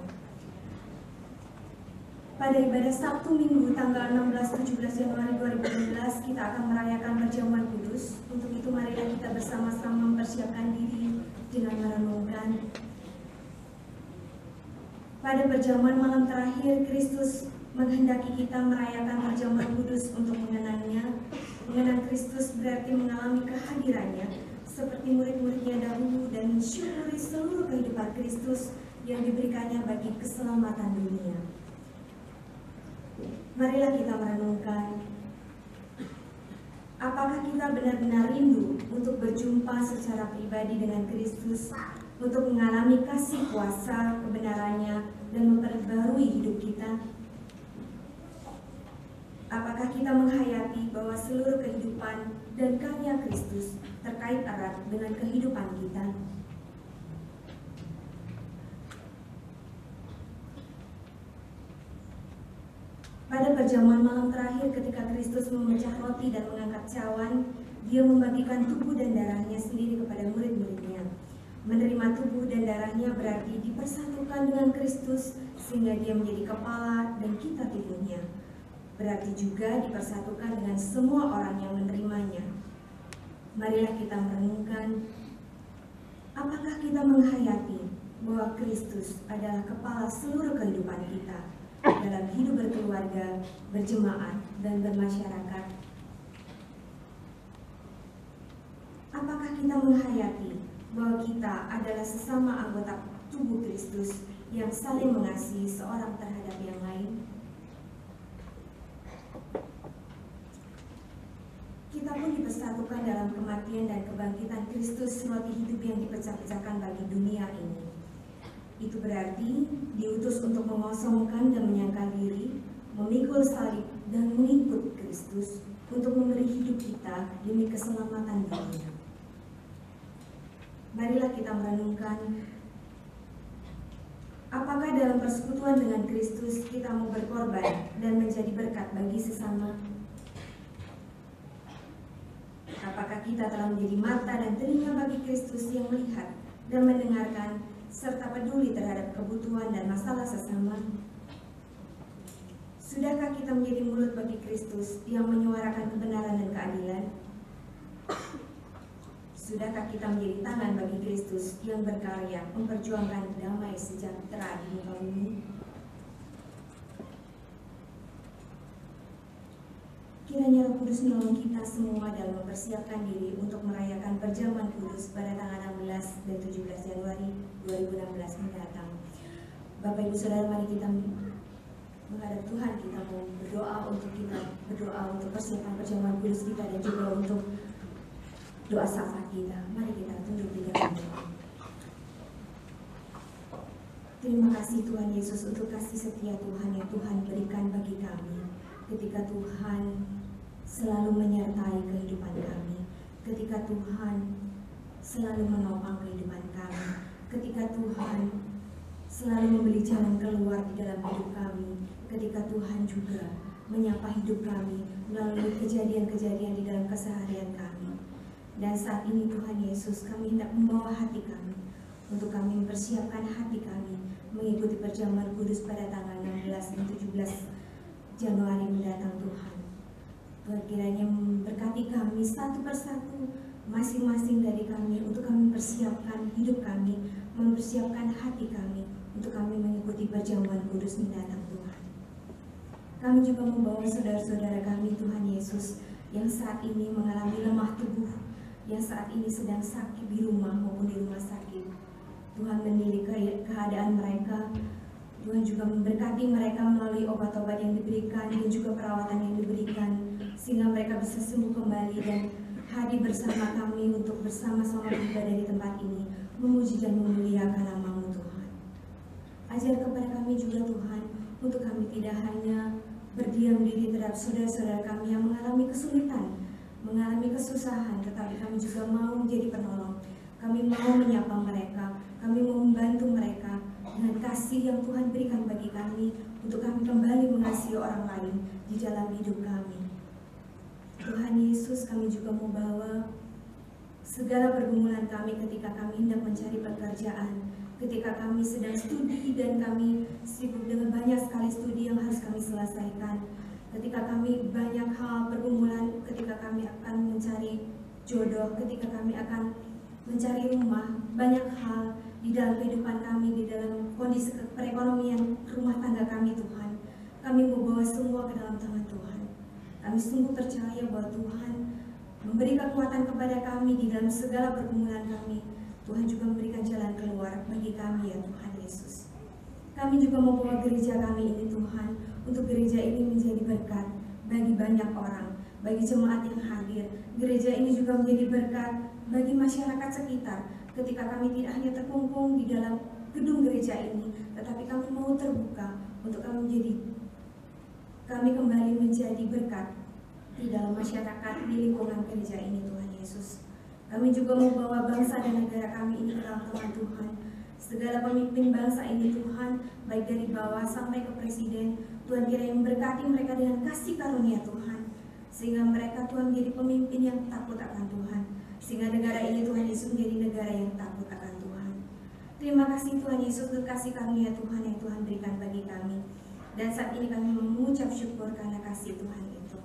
Pada ibadah Sabtu Minggu tanggal 16-17 Januari 2016 kita akan merayakan perjamuan kudus. Untuk itu marilah kita bersama-sama mempersiapkan diri dengan merenungkan. Pada perjamuan malam terakhir, Kristus menghendaki kita merayakan perjamuan kudus untuk mengenangnya. Mengenang Kristus berarti mengalami kehadirannya seperti murid-muridnya dahulu dan mensyukuri seluruh kehidupan Kristus yang diberikannya bagi keselamatan dunia. Marilah kita merenungkan, apakah kita benar-benar rindu untuk berjumpa secara pribadi dengan Kristus, untuk mengalami kasih kuasa kebenarannya dan memperbarui hidup kita? Apakah kita menghayati bahwa seluruh kehidupan dan karya Kristus terkait erat dengan kehidupan kita? Pada perjamuan malam terakhir ketika Kristus memecah roti dan mengangkat cawan, Dia membagikan tubuh dan darahnya sendiri kepada murid-muridnya. Menerima tubuh dan darahnya berarti dipersatukan dengan Kristus sehingga Dia menjadi kepala dan kita tubuhnya. Berarti juga dipersatukan dengan semua orang yang menerimanya. Marilah kita merenungkan, apakah kita menghayati bahwa Kristus adalah kepala seluruh kehidupan kita dalam hidup berkeluarga, berjemaat, dan bermasyarakat? Apakah kita menghayati bahwa kita adalah sesama anggota tubuh Kristus yang saling mengasihi seorang terhadap yang lain? Kita pun dipersatukan dalam kematian dan kebangkitan Kristus, roti hidup yang dipecah-pecahkan bagi dunia ini. Itu berarti diutus untuk mengosongkan dan menyangkal diri, memikul salib dan mengikut Kristus untuk memberi hidup kita demi keselamatan dunia. Marilah kita merenungkan, apakah dalam persekutuan dengan Kristus kita mau berkorban dan menjadi berkat bagi sesama? Apakah kita telah menjadi mata dan telinga bagi Kristus yang melihat dan mendengarkan serta peduli terhadap kebutuhan dan masalah sesama? Sudahkah kita menjadi mulut bagi Kristus yang menyuarakan kebenaran dan keadilan? Sudahkah kita menjadi tangan bagi Kristus yang berkarya memperjuangkan damai sejahtera di muka bumi? Kiranya Roh Kudus menolong kita semua dalam mempersiapkan diri untuk merayakan perjamuan kudus pada tanggal 16 dan 17 Januari 2016 mendatang. Bapak Ibu Saudara, mari kita menghadap Tuhan, kita mau berdoa untuk kita berdoa berdoa untuk persiapan perjamuan kudus kita dan juga untuk doa syafaat kita. Mari kita tunduk di dalam doa. Terima kasih Tuhan Yesus untuk kasih setia Tuhan yang Tuhan berikan bagi kami. Ketika Tuhan selalu menyertai kehidupan kami, ketika Tuhan selalu menopang kehidupan kami, ketika Tuhan selalu memberi jalan keluar di dalam hidup kami, ketika Tuhan juga menyapa hidup kami melalui kejadian-kejadian di dalam keseharian kami. Dan saat ini Tuhan Yesus, kami hendak membawa hati kami untuk kami mempersiapkan hati kami mengikuti perjamuan kudus pada tanggal 16 dan 17 Januari mendatang Tuhan. Tuhan kiranya memberkati kami satu persatu, masing-masing dari kami, untuk kami mempersiapkan hidup kami, mempersiapkan hati kami untuk kami mengikuti perjamuan kudus mendatang Tuhan. Kami juga membawa saudara-saudara kami Tuhan Yesus yang saat ini mengalami lemah tubuh, yang saat ini sedang sakit di rumah maupun di rumah sakit. Tuhan menilai keadaan mereka. Tuhan juga memberkati mereka melalui obat-obat yang diberikan dan juga perawatan yang diberikan, sehingga mereka bisa sembuh kembali dan hadir bersama kami untuk bersama-sama beribadah di tempat ini, memuji dan memuliakan nama-Mu Tuhan. Ajar kepada kami juga Tuhan, untuk kami tidak hanya berdiam diri terhadap saudara-saudara kami yang mengalami kesulitan, mengalami kesusahan, tetapi kami juga mau menjadi penolong. Kami mau menyapa mereka, kami mau membantu mereka dengan kasih yang Tuhan berikan bagi kami, untuk kami kembali mengasihi orang lain di dalam hidup kami. Tuhan Yesus, kami juga mau bawa segala pergumulan kami ketika kami hendak mencari pekerjaan, ketika kami sedang studi dan kami sibuk dengan banyak sekali studi yang harus kami selesaikan, ketika kami banyak hal pergumulan, ketika kami akan mencari jodoh, ketika kami akan mencari rumah, banyak hal di dalam kehidupan kami, di dalam kondisi perekonomian rumah tangga kami Tuhan. Kami membawa semua ke dalam tangan Tuhan. Kami sungguh percaya bahwa Tuhan memberi kekuatan kepada kami di dalam segala pergumulan kami. Tuhan juga memberikan jalan keluar bagi kami ya Tuhan Yesus. Kami juga membawa gereja kami ini Tuhan, untuk gereja ini menjadi berkat bagi banyak orang, bagi jemaat yang hadir. Gereja ini juga menjadi berkat bagi masyarakat sekitar, ketika kami tidak hanya terkungkung di dalam gedung gereja ini, tetapi kami mau terbuka untuk kami kembali menjadi berkat di dalam masyarakat, di lingkungan gereja ini Tuhan Yesus. Kami juga membawa bangsa dan negara kami ini ke dalam tangan Tuhan. Segala pemimpin bangsa ini Tuhan, baik dari bawah sampai ke presiden, Tuhan kiranya memberkati mereka dengan kasih karunia Tuhan, sehingga mereka Tuhan menjadi pemimpin yang takut akan Tuhan, sehingga negara ini Tuhan Yesus menjadi negara yang takut akan Tuhan. Terima kasih Tuhan Yesus untuk kasih karunia Tuhan yang Tuhan berikan bagi kami. Dan saat ini kami mengucap syukur karena kasih Tuhan itu.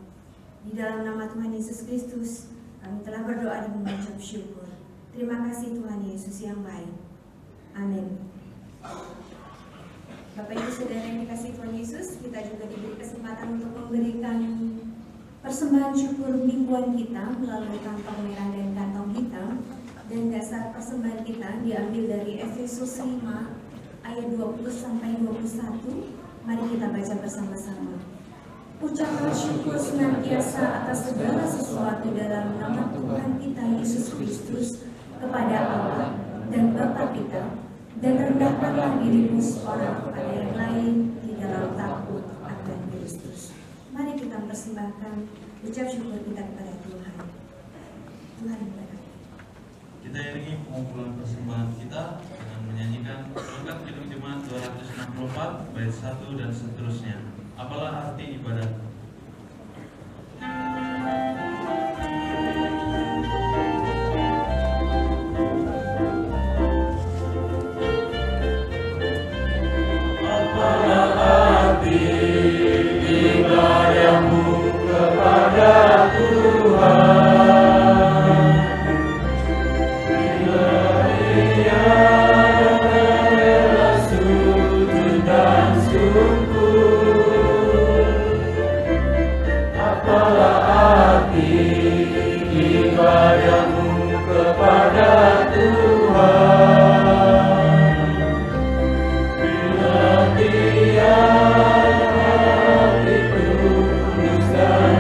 Di dalam nama Tuhan Yesus Kristus, kami telah berdoa dan mengucap syukur. Terima kasih Tuhan Yesus yang baik. Amin. Bapak Ibu Saudara yang dikasihi Tuhan Yesus, kita juga diberi kesempatan untuk memberikan persembahan syukur mingguan kita melalui kantong merah dan kantong hitam. Dan dasar persembahan kita diambil dari Efesus 5 ayat 20-21. Mari kita baca bersama-sama. Ucapkan syukur senantiasa atas segala sesuatu dalam nama Tuhan kita Yesus Kristus kepada Allah dan Bapa kita, dan rendahkanlah dirimu seorang kepada yang lain di dalam takut akan Kristus. Mari kita persembahkan ucap syukur kita kepada Tuhan. Tuhan memberkati. Kita iringi pengumpulan persembahan kita dengan menyanyikan Lengkap Hidup Jemaat 264 bait 1 dan seterusnya. Apalah arti ibadah? Apalah arti ibadahmu kepada Tuhan? Ibadahmu kepada Tuhan, bila tiada hati tulus dan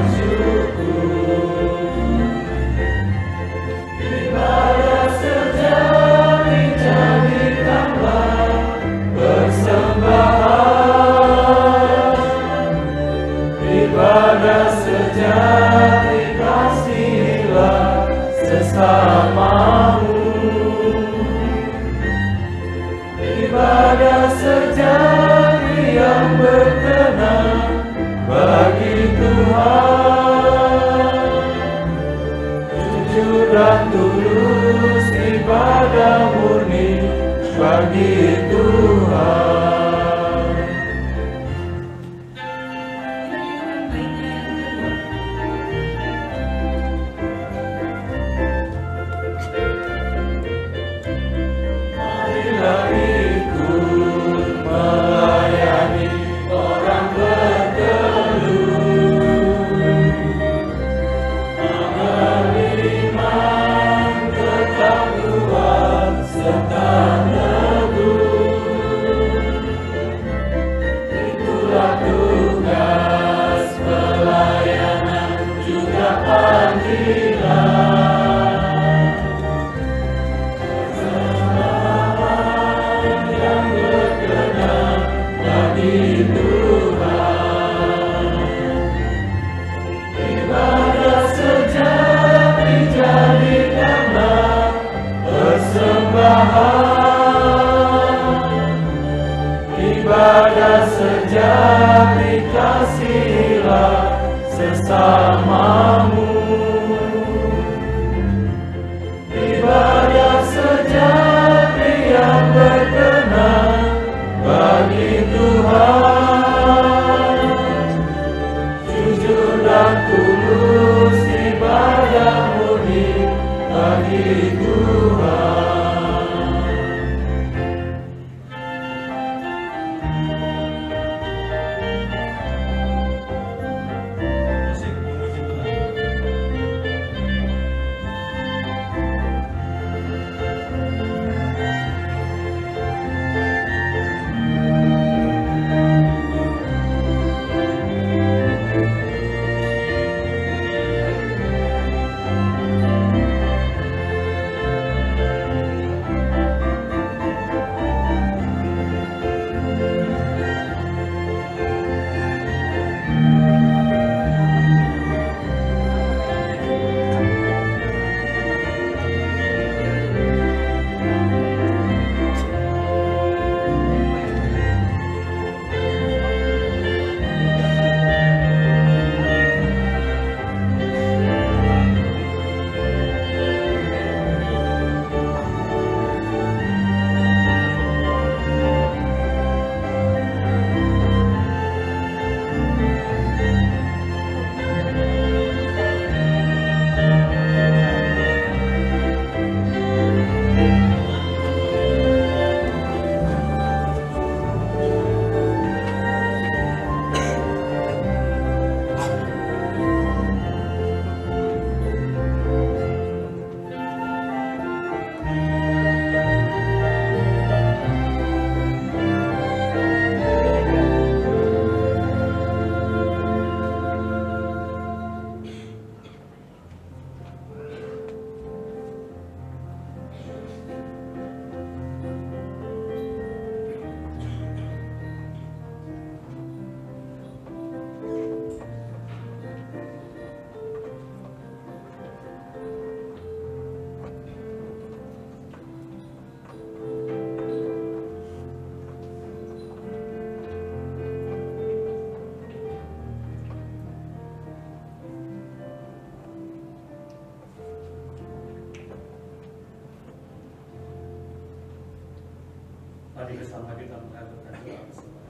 Mari bersama kita mengaturkan doa bersama.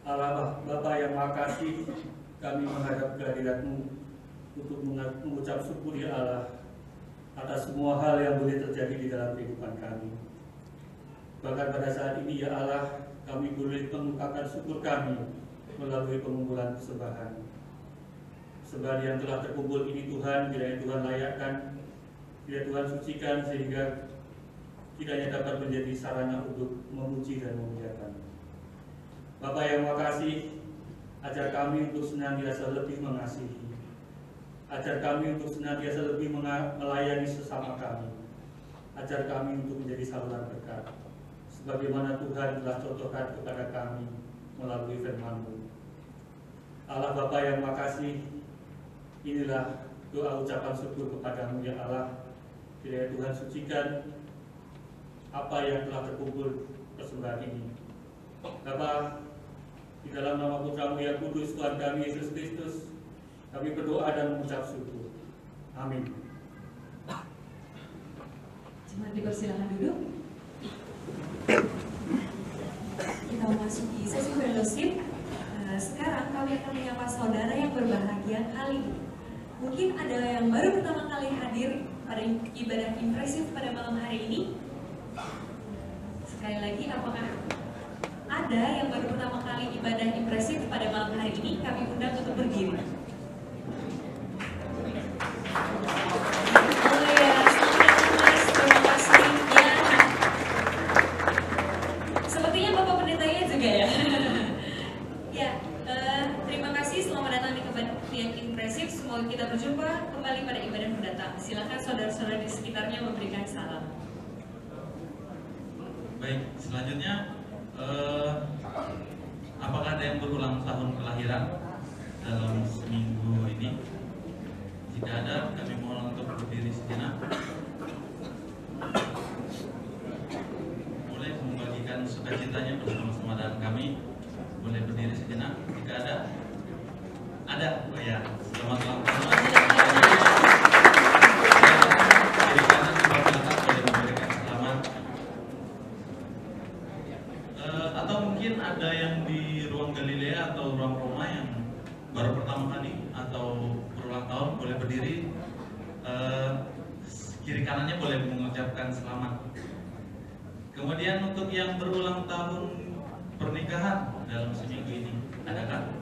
Allah Bapa yang Maha Kasih, kami menghadap kehadirat-Mu untuk mengucap syukur ya Allah atas semua hal yang boleh terjadi di dalam kehidupan kami. Bahkan pada saat ini ya Allah, kami boleh mengucapkan syukur kami melalui pengumpulan persembahan. Persembahan yang telah terkumpul ini Tuhan, kiranya Tuhan layakkan, kiranya Tuhan sucikan sehingga kiranya dapat menjadi sarana untuk memuji dan memuliakan. Bapa yang Maha Kasih, Ajar kami untuk senantiasa lebih mengasihi. Ajar kami untuk senantiasa lebih melayani sesama kami. Ajar kami untuk menjadi saluran berkat, sebagaimana Tuhan telah contohkan kepada kami melalui firman-Mu. Allah Bapa yang makasih, inilah doa ucapan syukur kepadamu ya Allah. Kiranya Tuhan sucikan apa yang telah terkumpul persembahan ini. Bapa, di dalam nama Putra-Mu yang kudus, Tuhan kami Yesus Kristus, kami berdoa dan mengucap syukur. Amin. Jemaat dipersilakan duduk. Kita memasuki sesi fellowship. Sekarang kami akan menyapa saudara yang berbahagia kali ini. Mungkin ada yang baru pertama kali hadir pada ibadah impresif pada malam hari ini. Sekali lagi, apakah ada yang baru pertama kali ibadah impresif pada malam hari ini? Kami undang untuk berdiri. Terima kasih. Sepertinya Bapak Pendetanya juga ya. Terima kasih. Selamat datang di kebaktian impresif. Semoga kita berjumpa kembali pada ibadah mendatang. Silakan saudara-saudara di sekitarnya memberikan salam. Baik, selanjutnya apakah ada yang berulang tahun kelahiran dalam seminggu ini? Jika ada, kami mohon untuk berdiri sejenak. Boleh membagikan sukacitanya bersama-sama dengan kami. Boleh berdiri sejenak jika ada. Ada, oh ya, selamat ulang tahun. Kiri kanan di belakang boleh memberikan selamat. Atau mungkin ada yang di ruang Galilea atau ruang Roma yang baru pertama kali atau berulang tahun, boleh berdiri. Kiri kanannya boleh mengucapkan selamat. Kemudian untuk yang berulang tahun pernikahan dalam seminggu ini, adakah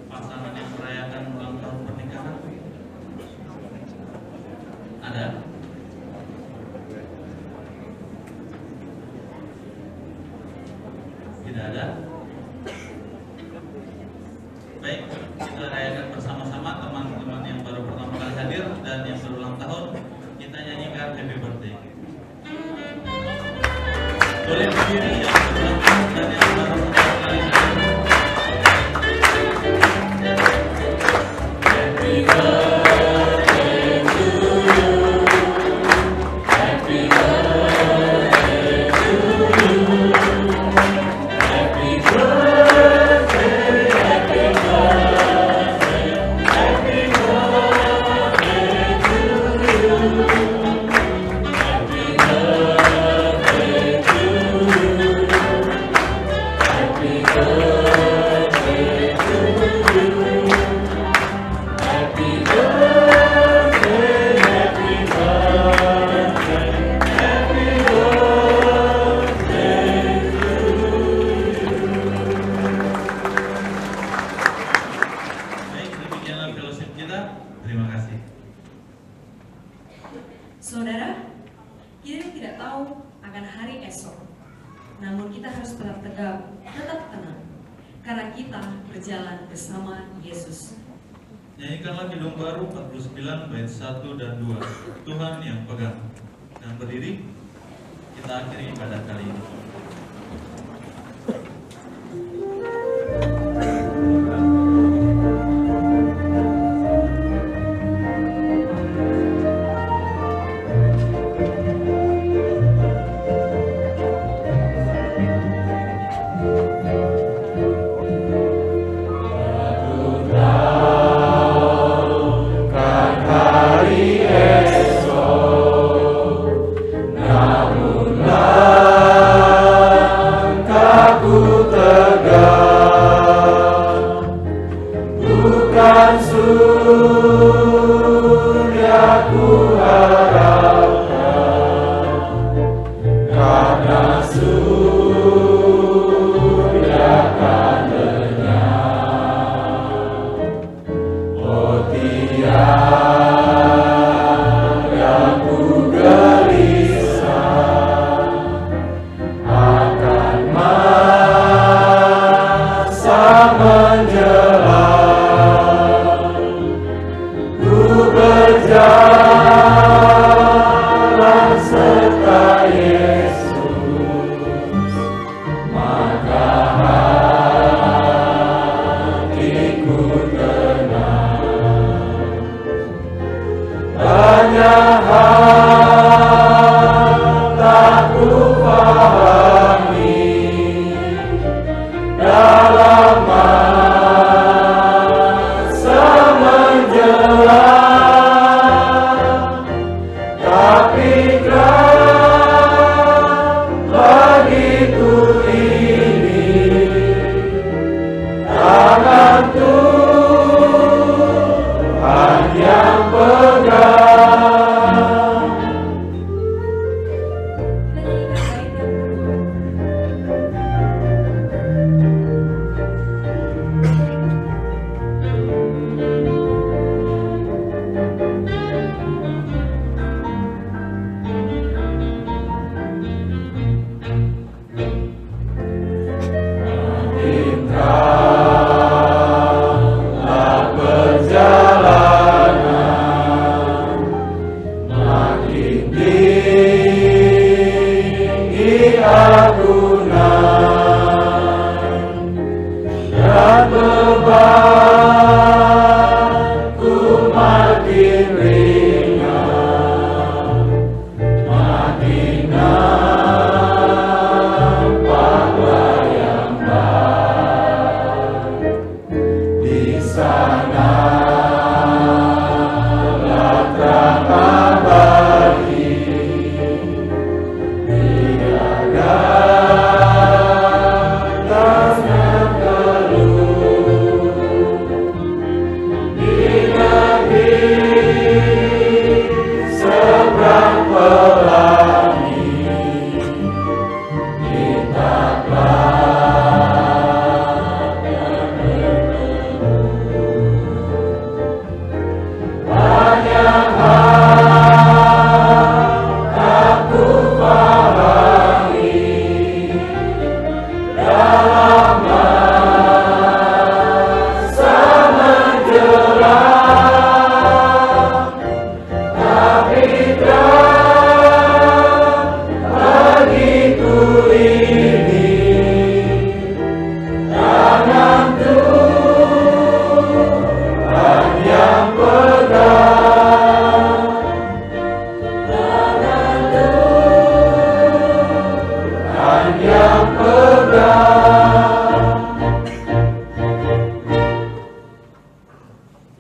pasangan yang merayakan ulang tahun pernikahan? Ada? Tidak ada? Baik, kita rayakan bersama-sama teman-teman yang baru pertama kali hadir dan yang berulang tahun. Kita nyanyikan Happy Birthday. Boleh berdiri yang berulang tahun dan yang baru pertama kali hadir. Happy birthday to you. Happy birthday to you. Happy birthday, happy birthday, happy birthday to you. Happy birthday to you. Happy birthday to you. Happy birthday, happy birthday, happy birthday to you. Baik, demikianlah fellowship kita. Terima kasih. Saudara, kita tidak tahu akan hari esok. Namun kita harus tetap tegap, tetap tenang. Karena kita berjalan bersama Yesus. Nyanyikanlah Kidung Baru 49 bait 1 dan 2. Tuhan yang pegang. Dan berdiri, kita akhiri ibadah kali ini. Akan masa menjadi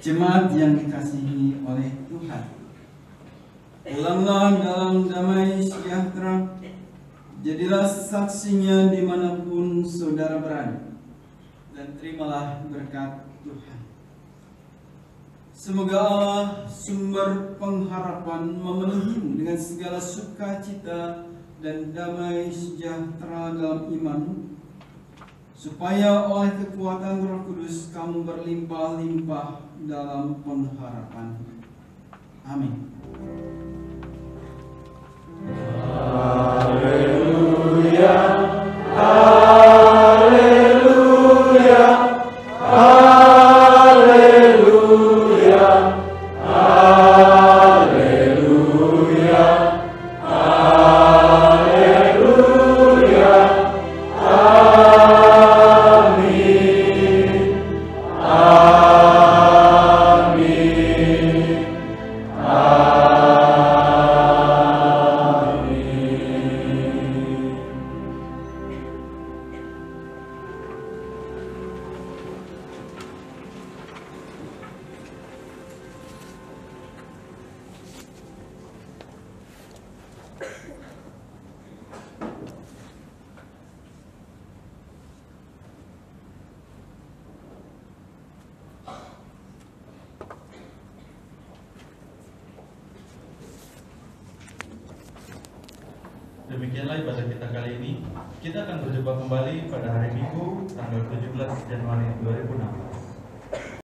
Jemaat yang dikasihi oleh Tuhan, pulanglah dalam damai sejahtera, jadilah saksinya dimanapun saudara berada, dan terimalah berkat Tuhan. Semoga Allah sumber pengharapan memenuhimu dengan segala sukacita dan damai sejahtera dalam imanmu, supaya oleh kekuatan Roh Kudus kamu berlimpah-limpah dalam pengharapan. Amin. Haleluya, haleluya, haleluya, haleluya, haleluya, amin, amin, amin. Demikianlah ibadah kita kali ini. Kita akan berjumpa kembali pada hari Minggu tanggal 17 Januari 2016.